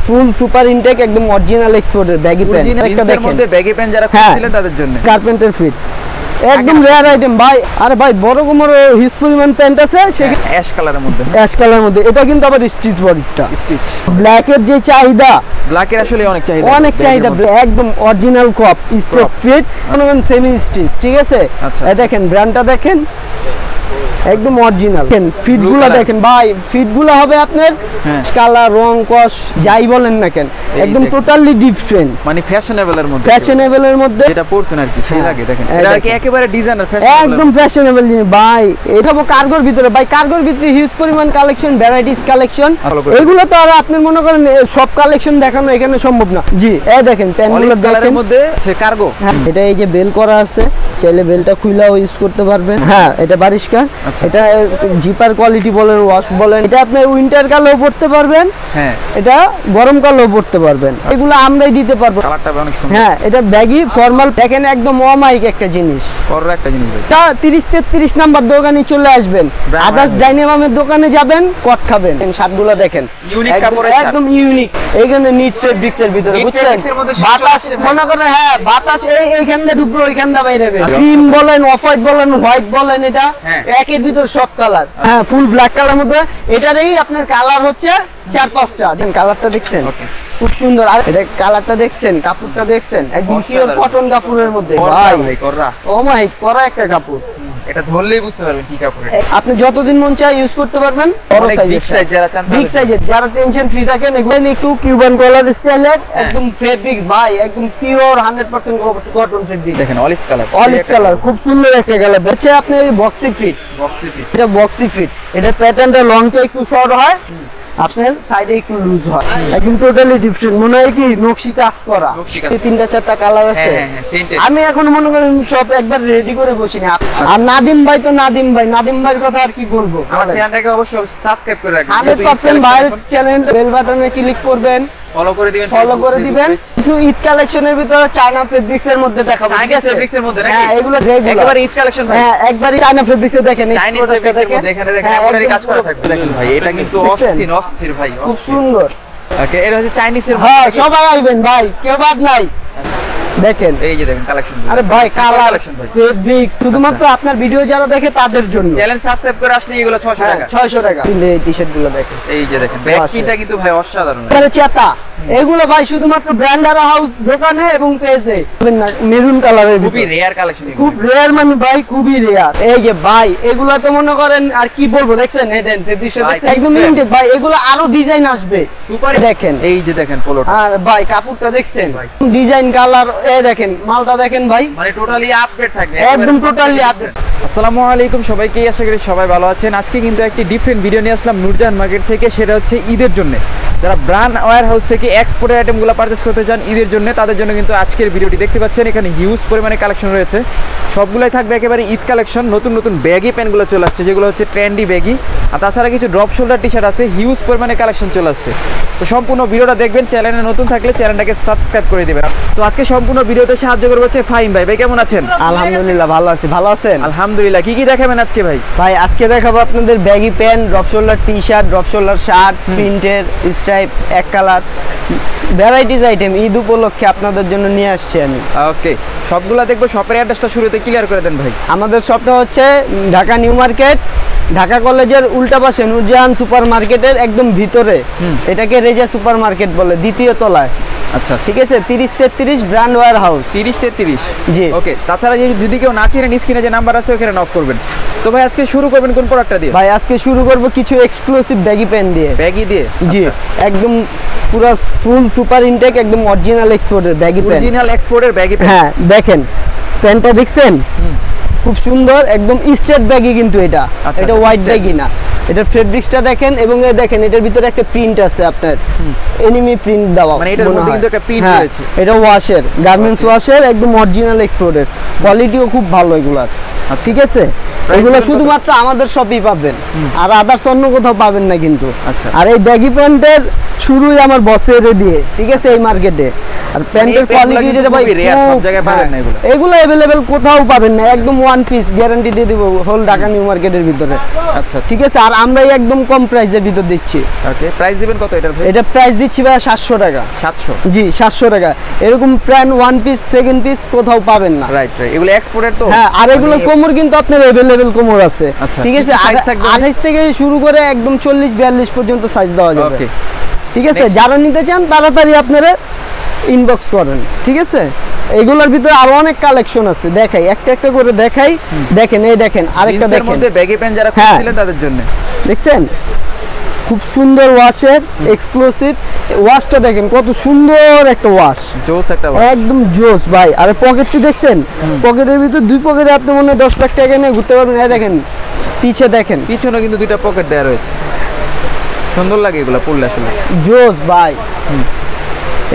Full super intact একদম original এক্সপোর্টের baggy pant একটা দেখেন মধ্যে ব্যাগি প্যান্ট যারা খুঁজছিলেন তাদের জন্য কার্পেন্টার ফিট একদম রেয়ার আইটেম ভাই। আরে ভাই বড় কোমর হিউজ পরিমাণ প্যান্ট আছে সেখানে অ্যাশ কালারের মধ্যে, অ্যাশ কালারের মধ্যে। এটা কিন্তু আবার স্টিচ বডিটা, স্টিচ ব্ল্যাক এর যে চাহিদা, ব্ল্যাক এর আসলে অনেক চাহিদা, একদম অরিজিনাল কপ স্ট্রেট ফিট কোন সেমি স্টিচ, ঠিক আছে। এই দেখেন ব্র্যান্ডটা দেখেন একদম অরিজিনাল। ফিটগুলো দেখেন ভাই, ফিটগুলো হবে আপনার কালার রং কস যাই বলেন না কেন একদম টোটালি ডিফারেন্ট, মানে ফ্যাশনেবলের মধ্যে যেটা পড়ছেন আর কি সেই লাগে। দেখেন এটা কি একেবারে ডিজাইনার একদম ফ্যাশনেবল জিনিস ভাই। এটা কার্গোর ভিতরে ভাই, কার্গোর ভিতরে হিউজ পরিমাণ কালেকশন, ভ্যারাইটিস কালেকশন। এগুলো তো আর আপনি মনে করেন সব কালেকশন দেখানো এখানে সম্ভব না। জি এই দেখেন প্যান্টগুলো দেখেন মধ্যে সে কার্গো, এটা এই যে বেল করা আছে, চাইলে বেলটা খুইলাও ইউজ করতে পারবেন। হ্যাঁ এটা পরিষ্কার, এটা জিপার কোয়ালিটি বলেন, ওয়াশ বলেন। এটা আপনি উইন্টার কালেও পড়তে পারবেন, হ্যাঁ এটা গরম কালেও পড়তে পারবেন। এগুলো আমরাই দিতে পারবো। কালারটা অনেক সুন্দর। হ্যাঁ এটা ব্যাগি ফর্মাল, দেখেন একদম অমাইক একটা জিনিস, বড় একটা জিনিস। এটা 30-33 নাম্বার দোকানে চলে আসবেন, আদার্স ডাইনামামের দোকানে যাবেন, কট খাবেন। শার্টগুলো দেখেন ইউনিক কাপড়ের, একদম ইউনিক। এইখানে নিট ফেব্রিক্স এর ভিতরে বুঝছেন, বাতাস মনে করেন হ্যাঁ বাতাস এইখান দিয়ে ঢুকবে ওইখান দিয়ে বাইরে যাবে। ক্রিম বলেন, অফ হোয়াইট বলেন, হোয়াইট বলেন, এটা একের ভিতর সব কালার। হ্যাঁ ফুল ব্ল্যাক কালার মধ্যে এটারই আপনার কালার হচ্ছে 4-5টা। কালারটা দেখছেন খুব সুন্দর। আর এটা কালারটা দেখছেন, কাপড়টা দেখছেন একদম পিওর কটন কাপড়ের মধ্যে ভাই, করা ও মাই করা একটা কাপড়। এটা ধরলেই বুঝতে পারবেন কি কাপড়। আপনি যতদিন মন চায় ইউজ করতে পারবেন। বড় সাইজ যারা চান, বিগ সাইজের যারা টেনশন ফ্রি থাকেন, এগুলো একটু কিউবান কলার স্টাইলের একদম ফেব্রিক ভাই, একদম পিওর 100% কটন ফেব্রিক। দেখেন অলিভ কালার খুব সুন্দর একটা কালার। হচ্ছে আপনি বক্সি ফিট, এটা বক্সি ফিট। এটা প্যাটার্নটা লংটা একটু শর্ট হয়, আপনার সাইডে একটু লুজ হয়, একদম টোটালি ডিফারেন্ট। মনে হয় কি নকশি কাজ করা। 3-4টা কালার আছে। আমি এখন মনে করেন সব একবার রেডি করে বসি না। আর নাদিম ভাই তো নাদিম ভাইয়ের কথা আর কি বলবো। আমার চ্যানেলটাকে অবশ্যই সাবস্ক্রাইব করে রাখবেন। 100% ভাইয়ের চ্যানেল বেল বাটনে ক্লিক করবেন, ফলো করে দিবেন। কিছু ঈদ কালেকশনের ভিতরে চায়না ফেব্রিক্স এর মধ্যে দেখাবো, ঠিক আছে? ফেব্রিক্সের মধ্যে নাকি? হ্যাঁ এগুলো একেবারে ঈদ কালেকশন ভাই। হ্যাঁ একবারে চায়না ফেব্রিক্স এ দেখেন, চাইনিজ ফেব্রিক্সের মধ্যে এখানে দেখেন এমব্রয়ডারি কাজ করা থাকবে। দেখেন ভাই এটা কিন্তু অস্থির ভাই, খুব সুন্দর। ওকে এটা হচ্ছে চাইনিজের। হ্যাঁ সবাই আইবেন ভাই, কেউ বাদ নাই। দেখেন এই যে দেখেন কালেকশন। আরে ভাই কালার ফেব্রিক্স শুধুমাত্র আপনার ভিডিও যারা দেখে তাদের জন্য। চ্যানেল সাবস্ক্রাইব করে আসলে এগুলো 600 টাকা। 600 টাকা। এই টি-শার্ট গুলো দেখেন, এই যে দেখেন ব্যাক পিনটা কিন্তু ভাই অসাধারণ। আরে চেতা এগুলো ভাই শুধুমাত্র ব্র্যান্ডারা হাউস দোকানে এবং পেজে। মেরুন কালারের খুবই রেয়ার কালেকশন, খুব রেয়ার মানে ভাই খুবই রেয়ার। এই যে ভাই এগুলো তো মনে করেন আর কি বলবো, দেখছেন এই দেন ফেব্রিক্সটা দেখছেন একদম লিমিটেড ভাই। এগুলো আরো ডিজাইন আসবে সুপার। দেখেন এই যে দেখেন পোলোটা, আর ভাই কাপড়টা দেখছেন ডিজাইন কালার। এই দেখেন মালটা দেখেন ভাই, মানে টোটালি আপডেট থাকবে, একদম টোটালি আপডেট। আসসালামু আলাইকুম সবাইকে, আশা করি সবাই ভালো আছেন। আজকে কিন্তু একটি ডিফারেন্ট ভিডিও নিয়ে আসলাম নূরজাহান মার্কেট থেকে। সেটা হচ্ছে ঈদের জন্য যারা ব্র্যান্ড ওয়্যার হাউস থেকে এক্সপোর্টের আইটেমগুলো পারচেস করতে চান ঈদের জন্য, তাদের জন্য কিন্তু আজকের ভিডিওটি দেখতে পাচ্ছেন। এখানে হিউজ পরিমাণে কালেকশন রয়েছে, সবগুলাই থাকবে একেবারে ঈদ কালেকশন। নতুন নতুন ব্যাগি প্যান্টগুলো চলে আসছে, যেগুলো হচ্ছে ট্রেন্ডি ব্যাগি। আর তাছাড়া কিছু ড্রপ শোল্ডার টি শার্ট আছে, হিউজ পরিমাণে কালেকশন চলে আসছে। তো সম্পূর্ণ ভিডিওটা দেখবেন। চ্যানেলে নতুন থাকলে চ্যানেলটাকে সাবস্ক্রাইব করে দেবেন। তো আজকে সম্পূর্ণ ভিডিওতে সাহায্য করবে হচ্ছে ফাহিম ভাই। ভাই কেমন আছেন? আলহামদুলিল্লাহ ভালো আছি, ভালো আছেন? আলহামদুলিল্লাহ। কি কি দেখাবেন আজকে ভাই? ভাই আজকে দেখাবো আপনাদের baggy pant, drop shoulder T shirt, drop shoulder shirt, প্রিন্টের স্ট্রাইপ, এক কালার ভ্যারাইটিস আইটেম ঈদ উপলক্ষে আপনাদের জন্য নিয়ে আসছি আমি। ওকে সবগুলা দেখবো। শপের অ্যাড্রেসটা শুরুতে ক্লিয়ার করে দেন ভাই। আমাদের শপটা হচ্ছে ঢাকা নিউ মার্কেট, ঢাকা কলেজের উল্টা পাশে নূরজাহান সুপার মার্কেটের একদম ভিতরে। এটাকে রেজা সুপার মার্কেট বলে, দ্বিতীয় তলায়। আচ্ছা ঠিক আছে, 30-33 ব্র্যান্ড ওয়্যার হাউস। 30-33 জি ওকে। তাছাড়া যদি কেউ না চিনেন স্ক্রিনে যে নাম্বার আছে ওখানে নক করবেন। তো ভাই আজকে শুরু করবেন কোন প্রোডাক্টটা দিয়ে? ভাই আজকে শুরু করব কিছু এক্সক্লুসিভ ব্যাগি প্যান্ট দিয়ে। ব্যাগি দিয়ে? জি একদম পুরো ফুল সুপার ইনটেক একদম অরিজিনাল এক্সপোর্টের ব্যাগি প্যান্ট। অরিজিনাল এক্সপোর্টের ব্যাগি প্যান্ট। হ্যাঁ দেখেন প্যান্টটা দেখছেন খুব সুন্দর, একদম স্ট্রেট ব্যাগি কিন্তু এটা। এটা হোয়াইট ব্যাগি না, এটা ফেব্রিক্সটা দেখেন। এবং দেখেন এটার ভিতরে একটা প্রিন্ট আছে আপনার, এনিমি প্রিন্ট দেওয়া, মানে এটার মধ্যে কিন্তু একটা প্রিন্ট রয়েছে। এটা ওয়াশের, গার্মেন্টস ওয়াশের, একদম অরিজিনাল এক্সপোর্টের। কোয়ালিটিও খুব ভালো এগুলার, ঠিক আছে? এগুলো শুধুমাত্র আমাদের শপেই পাবেন, আর আদার্স অন্য কোথাও পাবেন না কিন্তু। আর এই ব্যাগি প্যান্টের শুরুই আমার বসের দিয়ে, ঠিক আছে, এই মার্কেটে। আর প্যান্টের কোয়ালিটি এটা ভাই সব জায়গায় পাবেন না, এগুলো अवेलेबल কোথাও পাবেন না, একদম ওয়ান পিস গ্যারান্টি দিয়ে দেব হোল ঢাকা নিউ মার্কেটের ভিতরে। আচ্ছা ঠিক আছে। আর আমরাই একদম কম প্রাইসের ভিতর দিচ্ছি। ওকে, প্রাইস দিবেন কত এটার ভাই? এটা প্রাইস দিচ্ছি ভাই 700 টাকা। 700? জি 700 টাকা। এরকম pant one piece second piece কোথাও পাবেন না। রাইট রাইট, এগুলো এক্সপোর্টের তো। হ্যাঁ, আর এগুলো কোমর কিন্তু আপনার अवेलेबल কোমর আছে। ঠিক আছে, 28 থেকে শুরু করে একদম 40 42 পর্যন্ত সাইজ দেওয়া যাবে। ওকে, ঠিক আছে, যারা নিতে চান তাড়াতাড়ি আপনারা ইনবক্স করেন। ঠিক আছে, এগুলোর ভিতরে আরো অনেক কালেকশন আছে, দেখাই একটা একটা করে দেখাই। দেখেন, এই দেখেন আরেকটা দেখেন, এর মধ্যে ব্যাগি প্যান্ট যারা খুঁজছিলেন তাদের জন্য দেখছেন খুব সুন্দর ওয়াশের এক্সক্লুসিভ ওয়াশটা দেখেন, কত সুন্দর একটা ওয়াশ, জোস একটা ওয়াশ, একদম জোস ভাই। আর পকেটটি দেখছেন, পকেটের ভিতর দুই পকেটে আপনি মনে হয় 10 লাখ টাকা নিয়ে ঘুরতে পারবেন। এই দেখেন পিছে দেখেন, পিছনে কিন্তু দুইটা পকেট দেওয়া রয়েছে, সুন্দর লাগে এগুলো পরলে আসলে জোস ভাই।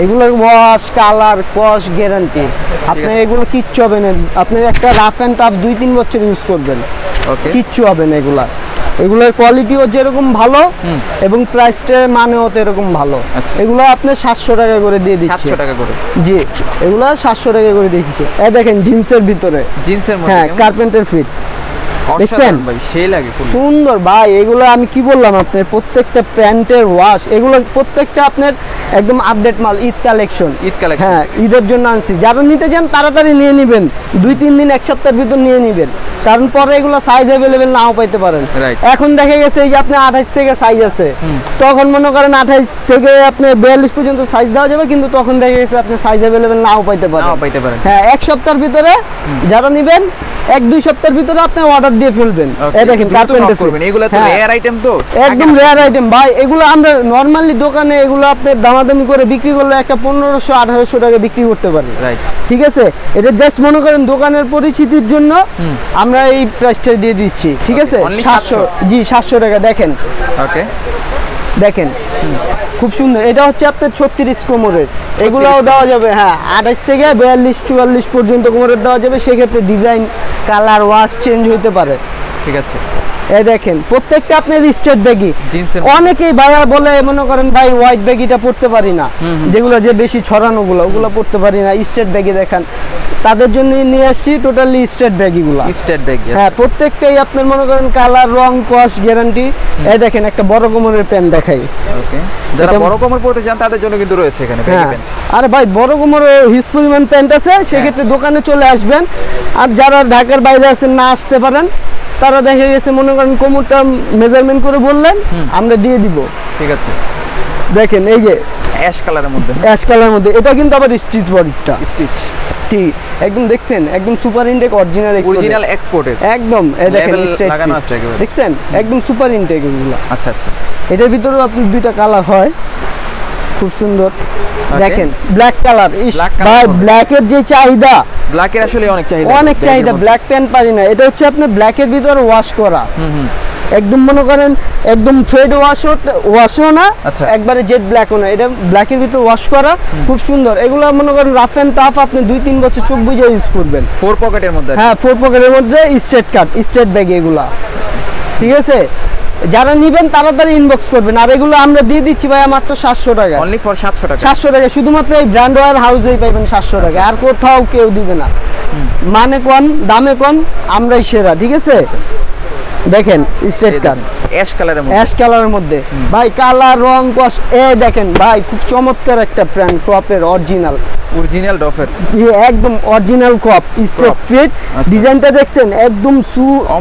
এগুলোর ওয়াশ কালার কস গ্যারান্টি, আপনি এগুলো কিচ্ছু হবে না। আপনি একটা রাফ এন্ড টাফ 2-3 বছর ইউজ করবেন, ওকে, কিচ্ছু হবে না। এগুলোর কোয়ালিটিও যেরকম ভালো এবং প্রাইসটা মানেও তো এরকম ভালো। এগুলো আপনি 700 টাকা করে দিয়ে দিচ্ছি। 700 টাকা করে? জি, এগুলো 700 টাকা করে দিচ্ছি। এই দেখেন জিন্সের ভিতরে, জিন্সের মধ্যে, হ্যাঁ কার্পেন্টের ফিট, দেখছেন ভাই সেই লাগে সুন্দর ভাই। এগুলো আমি কি বললাম আপনার, প্রত্যেকটা প্যান্টের ওয়াশ, এগুলো প্রত্যেকটা আপনার একদম আপডেট মাল, ঈদ কালেকশন। হ্যাঁ, ঈদের জন্য আনছি। যারা নিতে চান তাড়াতাড়ি নিয়ে নেবেন, 2-3 দিন 1 সপ্তাহের ভিতর নিয়ে নেবেন, কারণ পরে এগুলো সাইজ अवेलेबल নাও পাইতে পারেন। এখন দেখা গেছে এই যে আপনি 28 থেকে সাইজ আছে, তখন মনে করেন 28 থেকে আপনি 42 পর্যন্ত সাইজ দেওয়া যাবে, কিন্তু তখন দেখা গেছে আপনি সাইজ अवेलेबल নাও পাইতে পারেন। হ্যাঁ, 1 সপ্তাহের ভিতরে যারা নেবেন 1-2 সপ্তাহের ভিতরে আপনি অর্ডার দিয়ে ফেলবেন। এই দেখেন কার্পেন্টার করবেন, এগুলো তো রেয়ার আইটেম, তো একদম রেয়ার আইটেম ভাই। এগুলো আমরা নরমালি দোকানে এগুলো আপনি দামাদামি করে বিক্রি করলে একটা 1500-1800 টাকা বিক্রি করতে পারি। রাইট, ঠিক আছে, এটা জাস্ট মনে করেন দোকানের পরিচিতির জন্য আমরা এই প্রাইসটা দিয়ে দিচ্ছি। ঠিক আছে, 700, জি 700 টাকা। দেখেন, ওকে দেখেন খুব সুন্দর। এটা হচ্ছে আপনার 36 কোমরের, এগুলোও দেওয়া যাবে। হ্যাঁ, 28 থেকে 42-44 পর্যন্ত কোমরের দেওয়া যাবে। সেক্ষেত্রে ডিজাইন কালার ওয়াশ চেঞ্জ হতে পারে। ঠিক আছে, এই দেখেন প্রত্যেকটা আপনার স্ট্রেট ব্যাগি। অনেকেই ভাইয়া বলে মনে করেন ভাই হোয়াইট ব্যাগিটা পড়তে পারি না, যেগুলো যে বেশি ছড়ানো ওগুলো পড়তে পারি না, স্ট্রেট ব্যাগি দেখান। তাদের জন্য নিয়ে আসছি টোটালি স্ট্রেট ব্যাগিগুলো। স্ট্রেট ব্যাগি, হ্যাঁ প্রত্যেকটাই আপনার মনে করেন কালার রং কস গ্যারান্টি। এই দেখেন একটা বড় কোমরের প্যান্ট দেখাই। ওকে, যারা বড় কোমর পড়তে চান তাদের জন্য কিন্তু রয়েছে এখানে ব্যাগি প্যান্ট। আরে ভাই বড় কোমরের হিউজ পরিমাণ প্যান্ট আছে, সেক্ষেত্রে দোকানে চলে আসবেন। আর যারা ঢাকার বাইরে আছেন না আসতে পারেন, তারা দেখা গেছে মনে করেন কোমরটা মেজারমেন্ট করে বললেন, আমরা দিয়ে দিব। ঠিক আছে, দেখেন এই যে অ্যাশ কালারের মধ্যে, অ্যাশ কালারের মধ্যে, এটা কিন্তু আবার স্টিচ বডিটা, স্টিচ ঠিক একদম দেখছেন, একদম সুপার ইনটেক অরিজিনাল এক্সপোর্টেড একদম। এই দেখেন লাগানো আছে একেবারে, দেখছেন একদম সুপার ইনটেক এগুলো। আচ্ছা আচ্ছা, এটার ভিতরেও আপনি দুইটা কালার হয়, খুব সুন্দর। দেখেন ব্ল্যাক কালার, ভাই ব্ল্যাকের যে চাহিদা, ব্ল্যাকের আসলে অনেক চাহিদা। ব্ল্যাক প্যান্ট পারি না, এটা হচ্ছে আপনি ব্ল্যাকের ভিতরে ওয়াশ করা, একদম মনে করেন একদম ফেড ওয়াশও না, একবারে জেড ব্ল্যাকও না, এটা ব্ল্যাকের ভিতরে ওয়াশ করা, খুব সুন্দর। এগুলো মনে করেন রাফ এন্ড টাফ আপনি 2-3 বছর চোখ বুঝে ইউজ করবেন। 4 পকেটের মধ্যে, হ্যাঁ 4 পকেটের মধ্যে স্ট্রেট কাট, স্ট্রেট ব্যাগ এগুলা। ঠিক আছে, যারা নেবেন তাড়াতাড়ি ইনবক্স করবেন। আর এগুলো আমরা দিয়ে দিচ্ছি ভাই মাত্র 700 টাকা, অনলি ফর 700 টাকা। 700 টাকা শুধুমাত্র এই ব্র্যান্ড ওয়্যার হাউসেই পাবেন 700 টাকা, আর কোথাও কেউ দিবে না। মানে কম দামে কম, আমরাই সেরা। ঠিক আছে, দেখেন স্ট্রেট কাট অ্যাশ কালারের মধ্যে ভাই, কালার রং কস। দেখেন ভাই খুব চমৎকার একটা প্যান্ট, টপের অরিজিনাল ডফের, একদম অরিজিনাল কপ স্ট্রেট ফিট। ডিজাইনটা দেখছেন একদম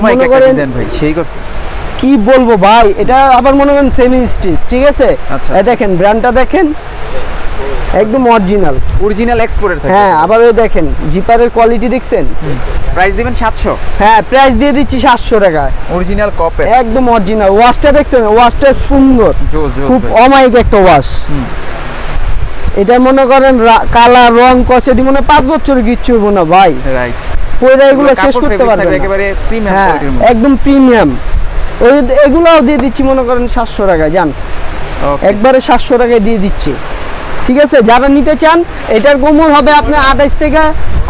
মনে করেন ভাই সেই করছে, কি বলবো ভাই, এটা আবার মনে করেন সেমি স্টিচ। ঠিক আছে, দেখেন ব্র্যান্ডটা দেখেন একদম অরিজিনাল এক্সপোর্টেড থাকে। হ্যাঁ, আবার ওই দেখেন জিপারের কোয়ালিটি দেখছেন। প্রাইস দিবেন 700? হ্যাঁ, প্রাইস দিয়ে দিচ্ছি 700 টাকা, অরিজিনাল কপের, একদম অরিজিনাল। ওয়াশটা দেখছেন, ওয়াশটা সুন্দর, খুব অমায়িক একটা ওয়াশ। এটা মনে করেন কালার রং কসেটি মনে 5 বছর কিচ্ছু হইব না ভাই। রাইট, পয়রা এগুলো শেষ করতে পারবেন একেবারে প্রিমিয়াম কোয়ালিটির মধ্যে, একদম প্রিমিয়াম। এগুলোও দিয়ে দিচ্ছি মনে করেন 700 টাকা, জান একবারে 700 টাকায় দিয়ে দিচ্ছি। ঠিক আছে, যারা নিতে চান এটার কোমর হবে আপনি 28 থেকে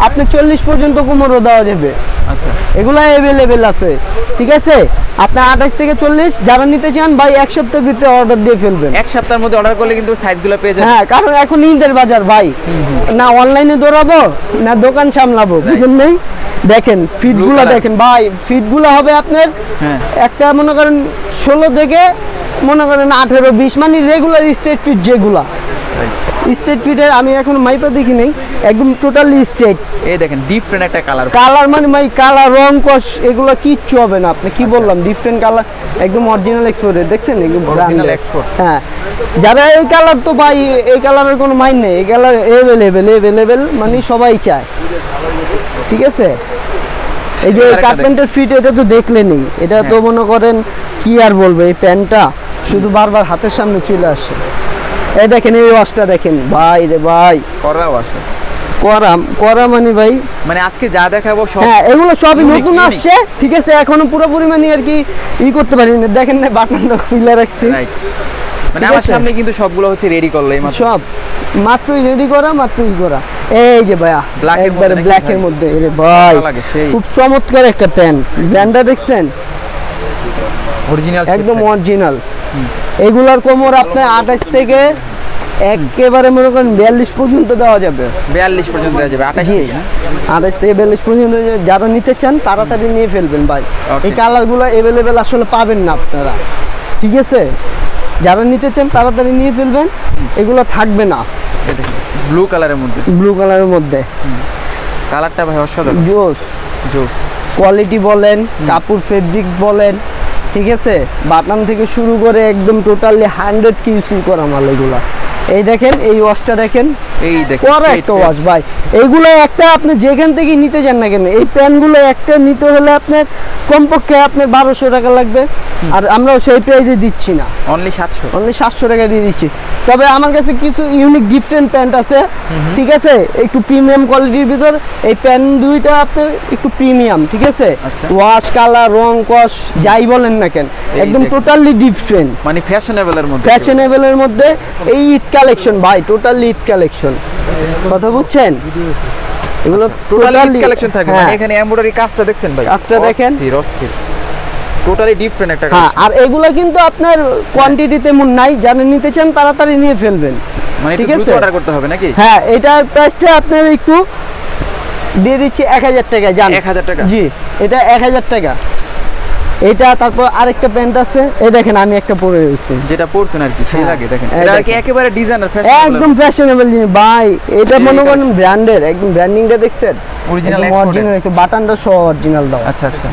আপনি 40 পর্যন্ত কোমরও দেওয়া যাবে। আচ্ছা, এগুলো अवेलेबल আছে। ঠিক আছে, আপনার 28 থেকে 40 যারা নিতে চান ভাই এক সপ্তাহের ভিতরে অর্ডার দিয়ে ফেলবেন। এক সপ্তাহের মধ্যে অর্ডার করলে কিন্তু সাইজগুলো পেয়ে যাবেন। হ্যাঁ, কারণ এখন ঈদের বাজার ভাই, না অনলাইনে দৌড়াবো না দোকান সামলাবো, বুঝেন নেই। দেখেন ফিটগুলো দেখেন ভাই, ফিটগুলো হবে আপনার একটা মনে করেন 16 থেকে মনে করেন 18-20, মানে রেগুলার স্ট্রেট ফিট যেগুলা। স্ট্রেট ফিটের আমি এখন মাইপা দেখি নেই, একদম টোটালি স্ট্রেট। এই দেখেন ডিফারেন্ট একটা কালার, কালার মানে ভাই কালার রং কস এগুলো কিচ্ছু হবে না। আপনি কি বললাম, ডিফারেন্ট কালার, একদম অরিজিনাল এক্সপোর্টের, দেখছেন একদম অরিজিনাল এক্সপোর্ট। হ্যাঁ, যারা এই কালার তো ভাই এই কালারের কোনো মাইন নেই, এই কালার এভেলেবেল মানে সবাই চায়, ঠিক আছে। এই যে কার্পেন্টার ফিট, এটা তো দেখলেনই, এটা তো মনে করেন কি আর বলবো, এই প্যান্টটা শুধু বারবার হাতের সামনে চলে আসে। এই দেখেন এই ওয়াশটা দেখেন ভাই রে ভাই, করা ওয়াশ, করা মানে ভাই, মানে আজকে যা দেখাবো সব, হ্যাঁ এগুলো সবই নতুন আসছে, ঠিক আছে। এখনো পুরোপুরি মানে আর কি করতে পারিনি, দেখেন না বাটনটা খুলে রাখছি। মানে আমার সামনে কিন্তু সবগুলো হচ্ছে রেডি করলে, সব মাত্রই রেডি করা, মাত্রই করা। এই যে ভাইয়া একবারে ব্ল্যাক এর মধ্যে, এরে ভাই খুব চমৎকার একটা প্যান্ট, ব্র্যান্ডটা দেখছেন অরিজিনাল, একদম অরিজিনাল। এগুলার কোমর আপনার 28 থেকে একেবারে মনে করেন 42 পর্যন্ত দেওয়া যাবে, 42 পর্যন্ত দেওয়া যাবে, 28 থেকে 42 পর্যন্ত। যারা নিতে চান তাড়াতাড়ি নিয়ে ফেলবেন ভাই, এই কালারগুলো অ্যাভেলেবেল আসলে পাবেন না আপনারা, ঠিক আছে। যারা নিতে চান তাড়াতাড়ি নিয়ে ফেলবেন, এগুলো থাকবে না। ব্লু কালারের মধ্যে, ব্লু কালারের মধ্যে কালারটা ভাই অসাধারণ, জোস জোস। কোয়ালিটি বলেন, কাপড় ফেব্রিক্স বলেন, ঠিক আছে, বাটন থেকে শুরু করে একদম টোটালি 100 কি ইউজ করা মাল এগুলা। এই দেখেন এই ওয়াশটা দেখেন, এই দেখেন পরে একটা ওয়াশ ভাই। এইগুলো একটা আপনি যেখান থেকে নিতে চান না কেন, এই প্যান্টগুলো একটা নিতে হলে আপনার কমপক্ষে আপনার 1200 টাকা লাগবে, আর আমরাও সেই প্রাইসে দিচ্ছি না, অনলি 700 টাকা দিয়ে দিচ্ছি। তবে আমার কাছে কিছু ইউনিক ডিফারেন্ট প্যান্ট আছে, ঠিক আছে, একটু প্রিমিয়াম কোয়ালিটির ভিতর। এই প্যান্ট দুইটা আপনার একটু প্রিমিয়াম, ঠিক আছে, ওয়াশ, কালার, রং, কস যাই বলেন না কেন, একদম টোটালি ডিফারেন্ট, মানে ফ্যাশনেবলের মধ্যে, ফ্যাশনেবলের মধ্যে। এই ঈদ কালেকশন ভাই, টোটালি ঈদ কালেকশন, কথা বুঝছেন, এগুলো টোটালি ঈদ কালেকশন থাকে। মানে এখানে এমব্রয়ডারি কাজটা দেখছেন ভাই, কাজটা দেখেন, অস্থির, টোটালি ডিফারেন্ট একটা। হ্যাঁ, আর এগুলো কিন্তু আপনার কোয়ান্টিটিতে তেমন নাই, যারা নিতে চান তাড়াতাড়ি নিয়ে ফেলবেন, মানে ঠিক আছে, অর্ডার করতে হবে নাকি? হ্যাঁ, এটার প্রাইসটা আপনার একটু দিয়ে দিচ্ছি 1000 টাকা, জান 1000 টাকা, জি এটা 1000 টাকা। এটা তারপর আরেকটা প্যান্ট আছে, এই দেখেন আমি একটা পরে রয়েছি, যেটা পড়ছেন আর কি, সেই লাগে দেখেন, এটা কি একেবারে ডিজাইনার ফ্যাশন, একদম ফ্যাশনেবল জিনিস ভাই। এটা মনে করেন ব্র্যান্ডের, একদম ব্র্যান্ডিংটা দেখছেন, অরিজিনাল অরিজিনাল, একটু বাটনটা সহ অরিজিনাল দাও। আচ্ছা আচ্ছা,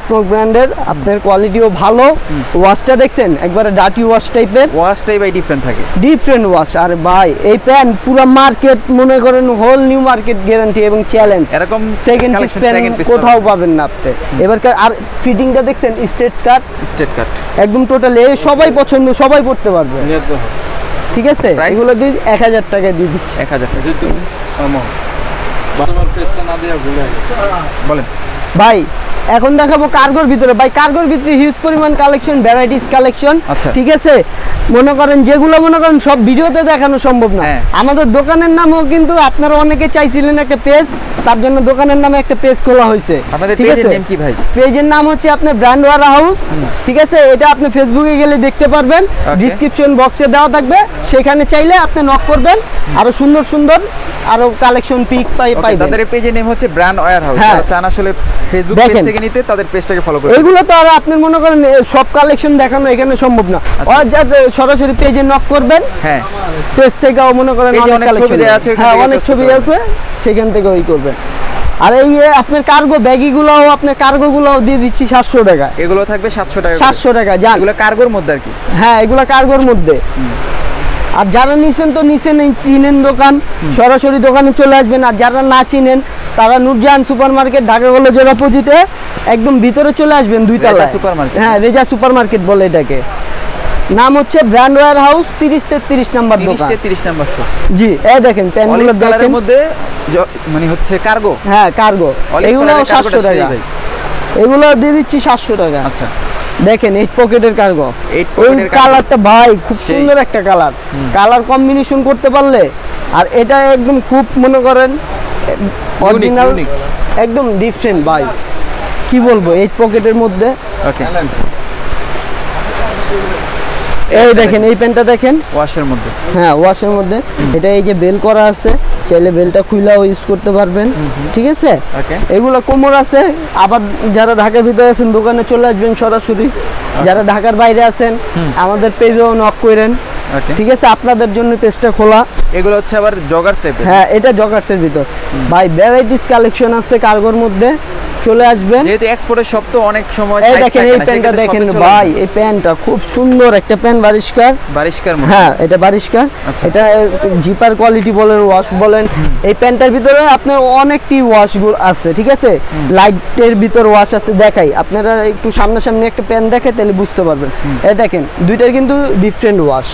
স্মোক ব্র্যান্ডের, আপনার কোয়ালিটিও ভালো। ওয়াশটা দেখছেন একবারে ডার্টি ওয়াশ টাইপের, ওয়াশটাই ভাই ডিফারেন্ট থাকে, ডিফারেন্ট ওয়াশ। আর ভাই এই প্যান্ট পুরো মার্কেট মনে করেন হোল নিউ মার্কেট গ্যারান্টি এবং চ্যালেঞ্জ, এরকম সেকেন্ড পিস প্যান্ট কোথাও পাবেন না আপনি। এবার আর ফিটিংটা দেখছেন স্ট্রেট কাট, একদম টোটালি সবাই পছন্দ, সবাই পড়তে পারবে, ঠিক আছে। এগুলো দিয়ে 1000 টাকা দিয়ে দিচ্ছি, 1000 টাকা। বলেন ভাই। এখন দেখাবো কার্গোর ভিতরে, ভাই কার্গোর ভিতরে হিউজ পরিমাণ কালেকশন, ভ্যারাইটিস কালেকশন, ঠিক আছে। মনে করেন যেগুলো মনে করেন সব ভিডিওতে দেখানো সম্ভব না। আমাদের দোকানের নামও কিন্তু আপনারা অনেকে চাইছিলেন একটা পেজ, তার জন্য দোকানের নামে একটা পেজ খোলা হয়েছে। আপনাদের পেজের নাম কি ভাই? পেজের নাম হচ্ছে আপনার ব্র্যান্ড ওয়ার হাউস, ঠিক আছে। এটা আপনি ফেসবুকে গেলে দেখতে পারবেন, ডেসক্রিপশন বক্সে দেওয়া থাকবে, সেখানে চাইলে আপনি নক করবেন, আরো সুন্দর সুন্দর আরো কালেকশন পিক পাইবেন। তাদের পেজের নাম হচ্ছে ব্র্যান্ড ওয়ার হাউস, যারা চান আসলে ফেসবুক পেজ থেকে নিতে, তাদের পেজটাকে ফলো করুন। এগুলো তো আর আপনি মনে করেন সব কালেকশন দেখানো এখানে সম্ভব না, আর যাতে সরাসরি পেজে নক করবেন, হ্যাঁ পেজ থেকেও মনে করেন অনেক কালেকশন আছে, হ্যাঁ অনেক ছবি আছে, সেখান থেকে ওই করবেন। আর এই আপনার কার্গো ব্যাগিগুলোও, আপনার কার্গোগুলোও দিয়ে দিচ্ছি 700 টাকা। এগুলো থাকবে 700 টাকা, 700 টাকা জান, এগুলো কার্গোর মধ্যে আর কি, হ্যাঁ এগুলো কার্গোর মধ্যে। আর যারা নিছেন তো নিছেন, চিনেন দোকান, সরাসরি দোকানে চলে আসবেন। আর যারা না চিনেন তারা নূরজাহান সুপার মার্কেট, ঢাকা কলেজের অপোজিটে একদম ভিতরে চলে আসবেন, 2 তলায়, হ্যাঁ রেজা সুপার মার্কেট বলে এটাকে। নাম হচ্ছে ব্র্যান্ড ওয়্যার হাউস, 30-33 নাম্বার দোকান, 30-33 নাম্বার শপ। জি এই দেখেন প্যান্টগুলো দেখেন, মধ্যে মানে হচ্ছে কার্গো, হ্যাঁ কার্গো, এগুলো 700 টাকা, এগুলো দিয়ে দিচ্ছি 700 টাকা। আচ্ছা দেখেন 8 পকেটের কার্গো, এই কালারটা ভাই খুব সুন্দর একটা কালার, কালার কম্বিনেশন করতে পারলে। আর এটা একদম খুব মনে করেন অরিজিনাল, একদম ডিফারেন্ট ভাই, কি বলবো, 8 পকেটের মধ্যে। ওকে, এই দেখেন এই প্যান্টটা দেখেন, ওয়াশের মধ্যে। হ্যাঁ ওয়াশের মধ্যে। এটা এই যে বেল করা আছে, চাইলে বেলটা খুইলাও ইউজ করতে পারবেন, ঠিক আছে। ওকে, এগুলো কোমর আছে। আবার যারা ঢাকার ভিতরে আছেন দোকানে চলে আসবেন সরাসরি, যারা ঢাকার বাইরে আছেন আমাদের পেজেও নক করেন, ঠিক আছে। আপনাদের জন্য পেজটা খোলা। এগুলো হচ্ছে আবার জগার্স টাইপের। হ্যাঁ এটা জগার্সের ভিতর ভাই, ভ্যারাইটিস কালেকশন আছে কার্গোর মধ্যে, চলে আসবেন। যেহেতু এক্সপোর্টের সব তো অনেক সময় এই দেখেন এই প্যান্টটা দেখেন ভাই, এই প্যান্টটা খুব সুন্দর একটা প্যান্ট, বারিশকার। হ্যাঁ এটা বারিশকার। এটা জিপার কোয়ালিটি বলেন, ওয়াশ বলেন, এই প্যান্টটার ভিতরে আপনার অনেকটি ওয়াশ গুলো আছে, ঠিক আছে। লাইটের ভিতর ওয়াশ আছে, দেখাই আপনারা একটু সামনাসামনি একটা প্যান্ট দেখে তাহলে বুঝতে পারবেন। এই দেখেন দুইটার কিন্তু ডিফারেন্ট ওয়াশ,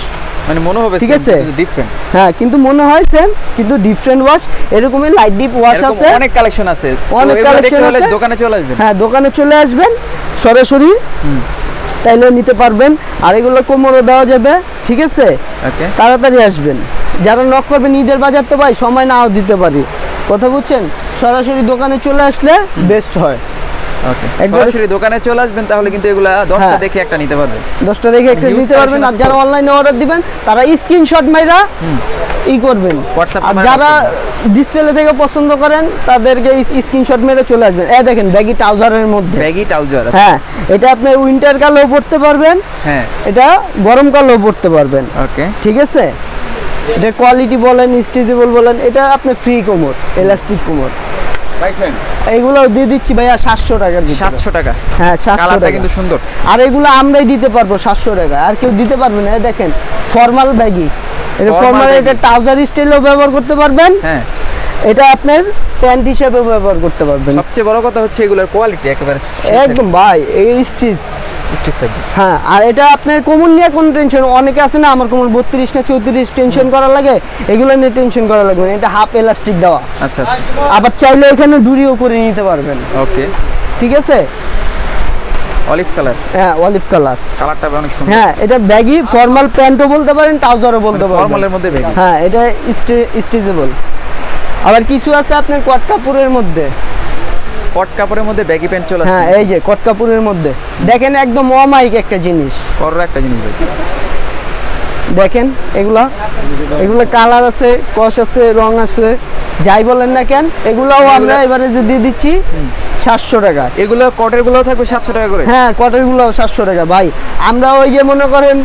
মানে মনে হবে ঠিক আছে ডিফারেন্ট। হ্যাঁ কিন্তু মনে হয় সেম, কিন্তু ডিফারেন্ট ওয়াশ। এরকমই লাইট ডিপ ওয়াশ আছে, অনেক কালেকশন আছে, অনেক কালেকশন আছে। দোকানে চলে আসবেন। হ্যাঁ দোকানে চলে আসবেন সরাসরি, তাইলে নিতে পারবেন। আর এগুলো কোমরও দেওয়া যাবে, ঠিক আছে। ওকে, তাড়াতাড়ি আসবেন। যারা নক করবেন ঈদের বাজার তো ভাই সময় নাও দিতে পারি, কথা বুঝছেন। সরাসরি দোকানে চলে আসলে বেস্ট হয়। ওকে, সরাসরি দোকানে চলে আসবেন, তাহলে কিন্তু এগুলা 10টা দেখে একটা নিতে পারবেন, 10টা দেখে একটা নিতে পারবেন। আর যারা অনলাইনে অর্ডার দিবেন তারা স্ক্রিনশট মাইরা করবেন। আর যারা ডিসপ্লে থেকে পছন্দ করেন তাদেরকে স্ক্রিনশট মেরে চলে আসবেন। এই দেখেন ব্যাগি ট্রাউজারের মধ্যে, ব্যাগি ট্রাউজার। হ্যাঁ এটা আপনি উইন্টার কালেও পরতে পারবেন, হ্যাঁ এটা গরম কালেও পরতে পারবেন। ওকে, ঠিক আছে। এটা কোয়ালিটি বলেন, স্ট্রেচেবল বলেন, এটা আপনি ফ্রি কোমর, ইলাস্টিক কোমর পাইছেন। এগুলো দিয়ে দিচ্ছি ভাইয়া 700 টাকার ভিতরে। 700 টাকা? হ্যাঁ 700 টাকা, কিন্তু সুন্দর। আর এগুলো আমরাই দিতে পারবো 700 টাকা, আর কেউ দিতে পারবে না। দেখেন ফর্মাল ব্যাগি, এটা ফর্মাল, এটা ট্রাউজার স্টাইলেও ব্যবহার করতে পারবেন, হ্যাঁ এটা আপনার প্যান্ট হিসেবে ব্যবহার করতে পারবেন। সবচেয়ে বড় কথা হচ্ছে এগুলোর কোয়ালিটি একেবারে একদম ভাই, এই স্টিচ থাকবে। হ্যাঁ আর এটা আপনার কোমর নিয়ে কোনো টেনশন, অনেকে আছে না আমার কোমর 32 না 34 টেনশন করা লাগে, এগুলো নিয়ে টেনশন করা লাগবে না। এটা হাফ এলাস্টিক দেওয়া। আচ্ছা আচ্ছা, আবার চাইলে এখানে ডুরিও করে নিতে পারবেন। ওকে, ঠিক আছে। অলিভ কালার, হ্যাঁ অলিভ কালার, কালারটা অনেক সুন্দর। হ্যাঁ এটা ব্যাগি ফর্মাল প্যান্টও বলতে পারেন, ট্রাউজারও বলতে পারেন, ফর্মালের মধ্যে ব্যাগি। হ্যাঁ এটা স্ট্রেচেবল। আবার কিছু আছে আপনার কট কাপড়ের মধ্যে, কট কাপড়ের মধ্যে ব্যাগি প্যান্ট চলে আসে। হ্যাঁ এই যে কট কাপড়ের মধ্যে দেখেন, একদম অমাইক একটা জিনিস, করর একটা জিনিস দেখেন। এগুলা কালার আছে, কস আছে, রং আছে, যাই বলেন না কেন, এগুলাও আমরা এবারে যে দিয়ে দিচ্ছি 700 টাকা। এগুলো কটের গুলো থাকবে 700 টাকা করে? হ্যাঁ কটের গুলাও 700 টাকা ভাই। আমরা ওই যে মনে করেন